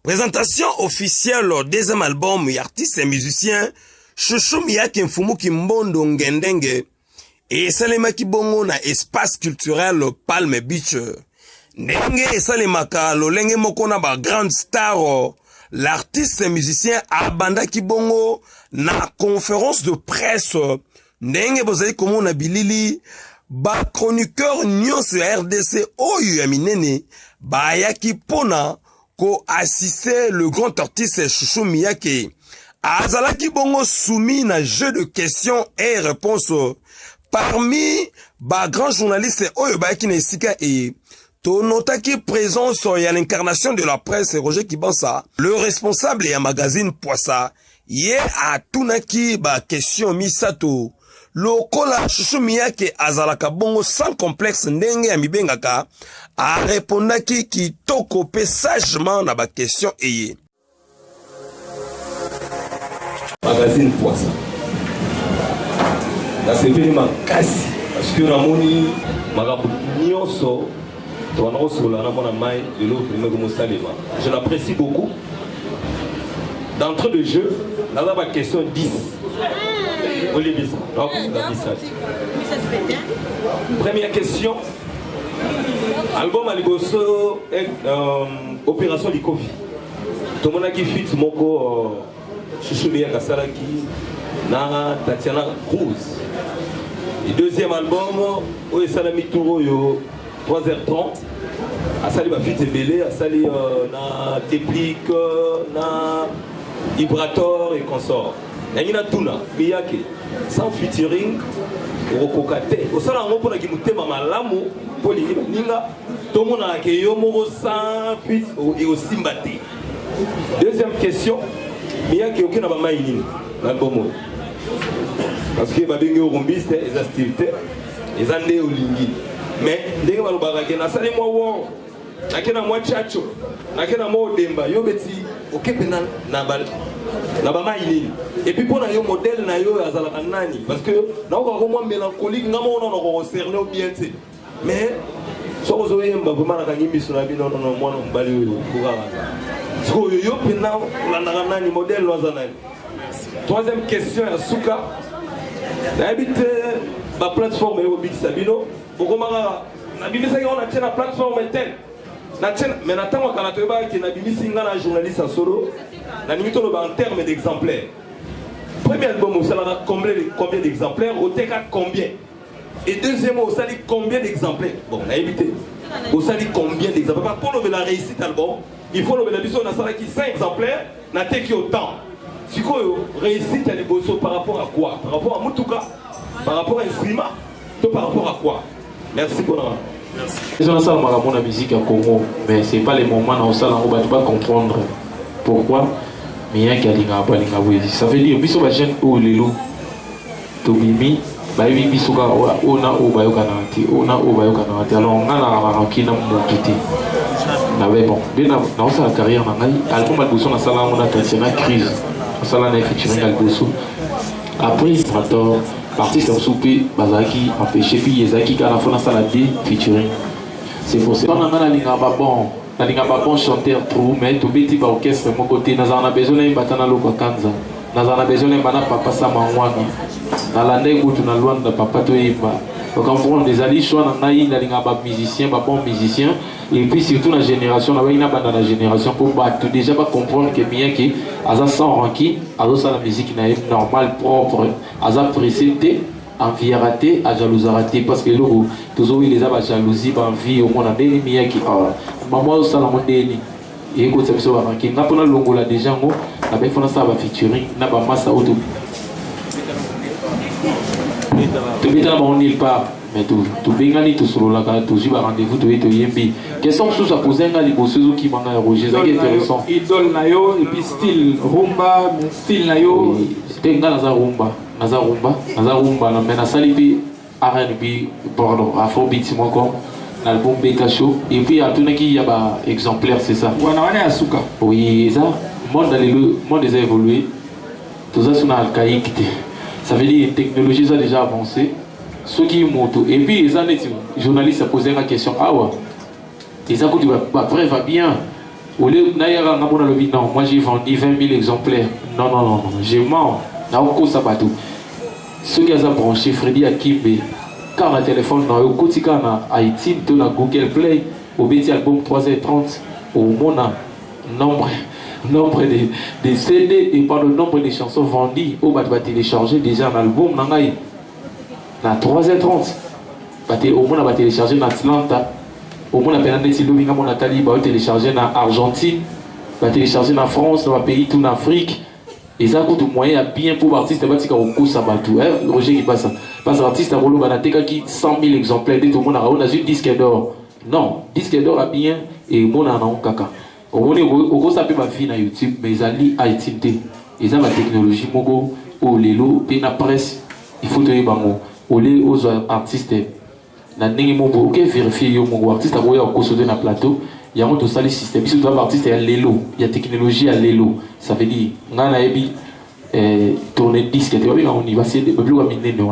Présentation officielle au deuxième album et artiste et musicien Chouchou Miyake Mfumu Kimbondo Ngendenge et Salema Kibongo na espace culturel Palm Beach. Ndenge Salemaka lolenge mokona ba grande star l'artiste et musicien Abanda Kibongo na conférence de presse ndenge bozali komona bilili ba chroniqueur nyonso RDC oyo ya minene ba yaki pona ko assister le grand artiste Chouchou Miyake azalaki bongo soumis na jeu de questions et réponses parmi ba grand journaliste oyo ba yaki na esika e tonotaki présence ya l'incarnation de la presse Roger Kibansa le responsable ya magazine Poissa ye atunaki ba question misato lokola Chouchou Miyake azalaka bongo sans complexe ndenge ya mibengaka a répondaki kitoko pe sagement na ba question eye. Magazine Poissa. La sepeli makasi parce que ramoni magabu nyonso toana sur la ramona mai de l'autre comme Salema. Je l'apprécie beaucoup. D'entrée de jeu, là la question 10. Première question. Album Aligoso Opération Likofi. Tout le monde qui fit Moko Chouchou Miyake Salaki na Tatiana Cruz. Et deuxième album Oesalami Touro 3h30. Asali ba fit Belé, Asali na Teplique, na Vibrator et consorts. Nangina Tuna Miyake sans featuring Rokokate. Osala ngo pona ki mutema malamu poli ninga tomona ke yo moko sans fit et aussi mbate. Deuxième question, Miyake okina ba maïni l'album. Parce que ba bengi orumbiste et activités et ande olingi. Mais ndenge balobaka ke na sali mo wo nakena mo chacho nakena mo demba yo beti okepena na bal na ba maïni. Et puis pour yo modèle na yo azalaka nani parce que na ko ko mo mélancolique ngamo on ko cerner bien té mais so ko zo yemba vraiment na kangi biso na bino no mwana mbali yo ko kaka so yo pena la nani modèle no azanani. Troisième question à Souka d'habite ba plateforme yo big sabino bokomaka na bimisa on a tena plateforme tel na tena mais na tango kana to ba ki na bimisi ngana journaliste en solo na limite on en termes d'exemplaires. Premier album, on a combien d'exemplaires? Au TK combien? Et deuxièmement, on dit combien d'exemplaires? Bon, on a évité. On dit combien d'exemplaires? Pour lever la réussite album, il faut lever la vision, on a 5 exemplaires, on a été autant. Si vous réussite à l'évolution par rapport à quoi? Par rapport à Moutouka? Par rapport à Instrima? Par rapport à quoi? Merci pour la. Les gens savent la musique à Congo, mais ce n'est pas les moments où on ne va pas comprendre pourquoi. Miyake alinga balinga wezi ça veut dire biso ba jeune o lelo to bimi ba biso ka ona o ba yoka nanti ona o ba yoka nanti alors ngana kina mokiti na bon bena na sa carrière na ngai album alboso na sala mona Tatiana crise sala na featuring alboso après strator artiste en souper bazaki empêché puis ezaki kana fona sala D featuring c'est pour ça on a linga ba bon nalinga ba bon chanteur trop mais to beti ba orchestre mon côté nazana besoin na batana loko kanza nazana besoin na bana papa sama ngwani na lande ngutu na Luanda papa to yimba donc en fond des alliés choix na nai nalinga ba musicien ba bon musicien et puis surtout la génération na baina banda la génération pour battre déjà pas comprendre que Miyake aza sans ranki azo ça la musique na normal propre aza précédé envie à rater, à jalousie à rater parce que l'eau toujours il les a jalousie par envie au monde à béni Miyake maman ça la monde et écoute ça me va qui n'a pas le logo là déjà ngo la belle fois ça va featuring n'a pas massa auto tu bien là on n'y pas mais tout bien ni tout sur la carte tout va rendez-vous tout yembi question sous ça poser nga libosezo qui manga Roger ça qui est intéressant idole na yo et puis style rumba style na yo c'était nga na rumba na mena salipi R&B pardon afrobeat moi comme l'album Beka Show et puis à tout qui y a ba exemplaire c'est ça wana wana ya suka oui ça monde des a évolué tout ça sur archaïque ça veut dire technologie ça déjà avancé ceux qui montent. Et puis les journalistes ont posé la question, ah ouais, les gens disent, après va bien. Non, moi j'ai vendu 20 000 exemplaires. Non, j'ai mort. Ceux qui ont branché Freddy Akimbe, quand le téléphone, quand on Haïti, on a Google Play, au petit album 3h30, au monde, nombre de CD et par le nombre de chansons vendues, on va télécharger déjà un album, on a 3h30. Au monde, on va télécharger dans Atlanta. Au moins, la peine on a téléchargé en Argentine, va télécharger en France, dans un pays, tout en Afrique. Et ça coûte moyen bien pour l'artiste, Roger qui passe. Parce que l'artiste a 100 000 exemplaires, tout le monde a un disque d'or. Non, disque d'or a bien et mon a un caca. Au moins, on a ma vie sur YouTube, mais ils ont Haïti. Ils ont la technologie, ou les lots, et la presse, il faut te dire, aux artistes. Na ndenge moko ok vérifier yo mon artiste a voya ko sauter na plateau il y a un autre sali système si toi artiste il y a lelo il y a technologie à lelo ça veut dire ngana ebi tourner disque tu vois bien on y va c'est de plus miner non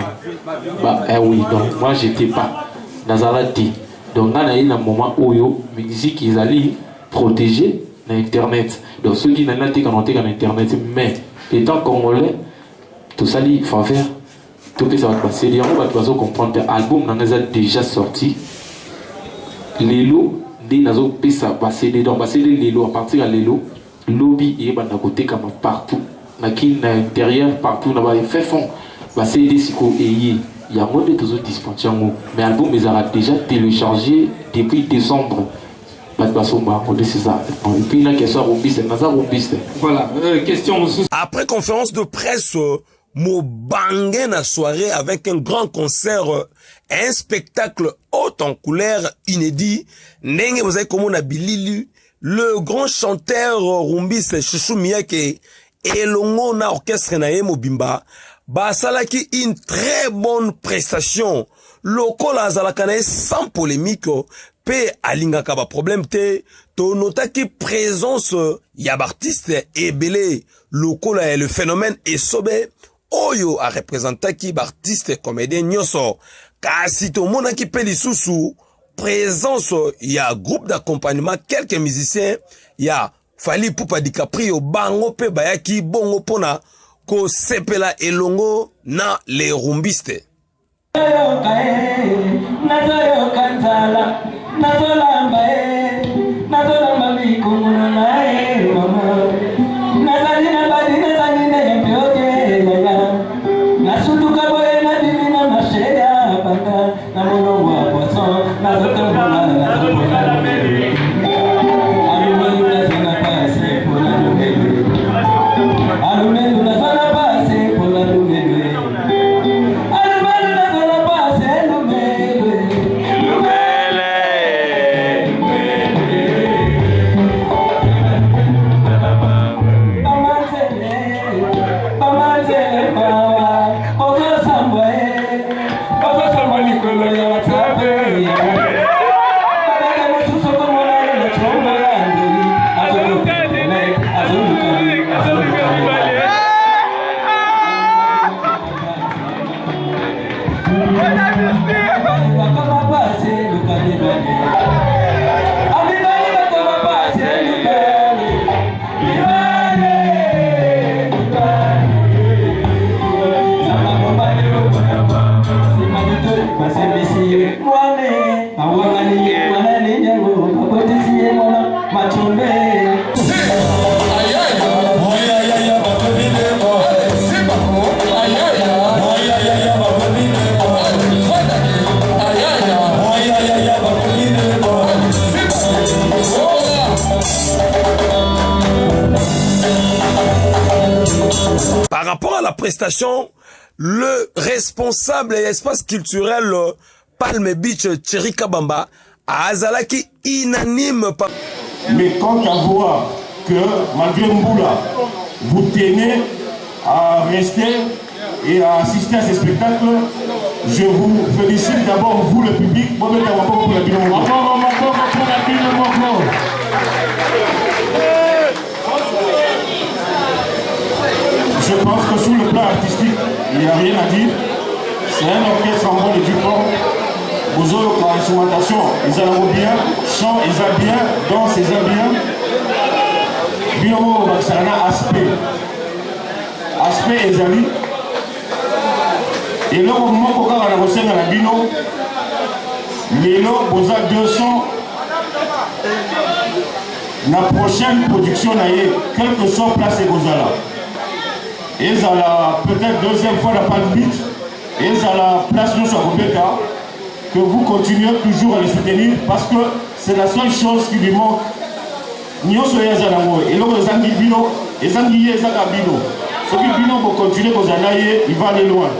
bah oui donc moi j'étais pas nazalati donc ngana ina moment oyo musique ils allaient protéger na internet donc ceux qui n'ont pas été connectés à internet mais étant congolais tout ça il faut faire tout ça va passer. Les gens vont comprendre que l'album est déjà sorti. Les lots, des nazo pesa passer des donc passer les lots à partir de les lots, lobby et bande à côté comme partout. Na qui na intérieur partout na va fait fond. Passer des psycho et il y a moins de tous autres disponibles. Mais l'album est déjà téléchargé depuis décembre. Pas de façon de c'est ça. Et puis la question roubiste, voilà. Question. Après conférence de presse. Mobangé na soirée avec un grand concert, un spectacle haut en couleur inédit. Nenge vous avez comme on a Bililu, le grand chanteur rumbiste Chouchou Miyake et l'ongo na orchestre na Mobimba. Basalaki une très bonne prestation. Lokola azalakane sans polémique. Pe alingaka ba problème te. To notaki présence yab artiste ebele. Lokola est le phénomène et sobe. Oyo a représenté qui artiste comédien nyoso kasi to mona ki pe lisusu présence il y a groupe d'accompagnement quelques musiciens il y a Fally Ipupa DiCaprio bango pe bayaki bongo pona ko sepela elongo na les rumbistes Par rapport à la prestation, le responsable de l'espace culturel Palme Beach, Thierry Kabamba, a azalaki inanime. Mais quant à voir que, malgré Mboula, vous tenez à rester et à assister à ces spectacles, je vous félicite d'abord, vous le public, pour la Je pense que sur le plan artistique, il n'y a rien à dire. c'est un orchestre en mode du fort. Vous avez l'instrumentation, ils ont bien, chant, ils ont bien, danse, ils ont bien. Biomo, ça a aspect. Aspect et amis. Et là, au moment où on a la bino, les lots, vous avez 200. La prochaine production, quelle que soit place et Gozala. Et ça la peut-être deuxième fois la Palme et ça la place nous sur Rebecca, que vous continuez toujours à les soutenir parce que c'est la seule chose qui lui manque. Nous sommes et là les Anguibino, les Anguillés, les Agabino. Ceux qui Bino pour continuer Gozala, il va aller loin.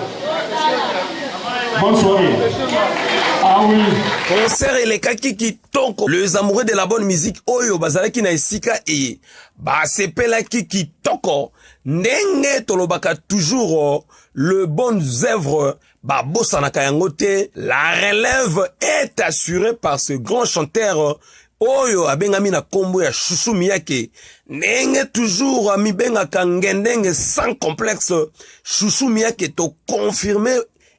Bonne soirée. Ah oui. Concert et les kaki qui toko. Les amoureux de la bonne musique, oyo bazalaki na esika et ba sepelaki qui toko. Nenge tolobaka toujours le bonnes œuvres ba bosanaka yango te. La relève est assurée par ce grand chanteur oyo abengami na kombo ya Chouchou Miyake. Nenge toujours ami bengaka ngendenge sans complexe. Chouchou Miyake to confirmé.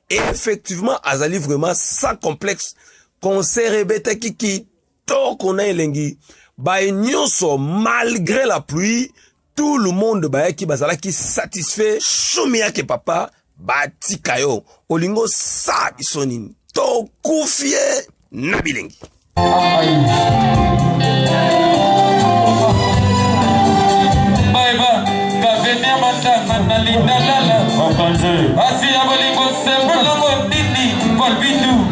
Et effectivement, Azali vraiment sans complexe. Concert ebetaki ki toko na elengi. Ba nyonso malgré la pluie, tout le monde ba ki bazala ki satisfait. Choumia ke papa ba tikayo. Olingo sa bisonini. To kufie na bilengi. Baiba, kavenia matanga na linda lala. Asi ya bolingo sembo longo dindi, volbindu.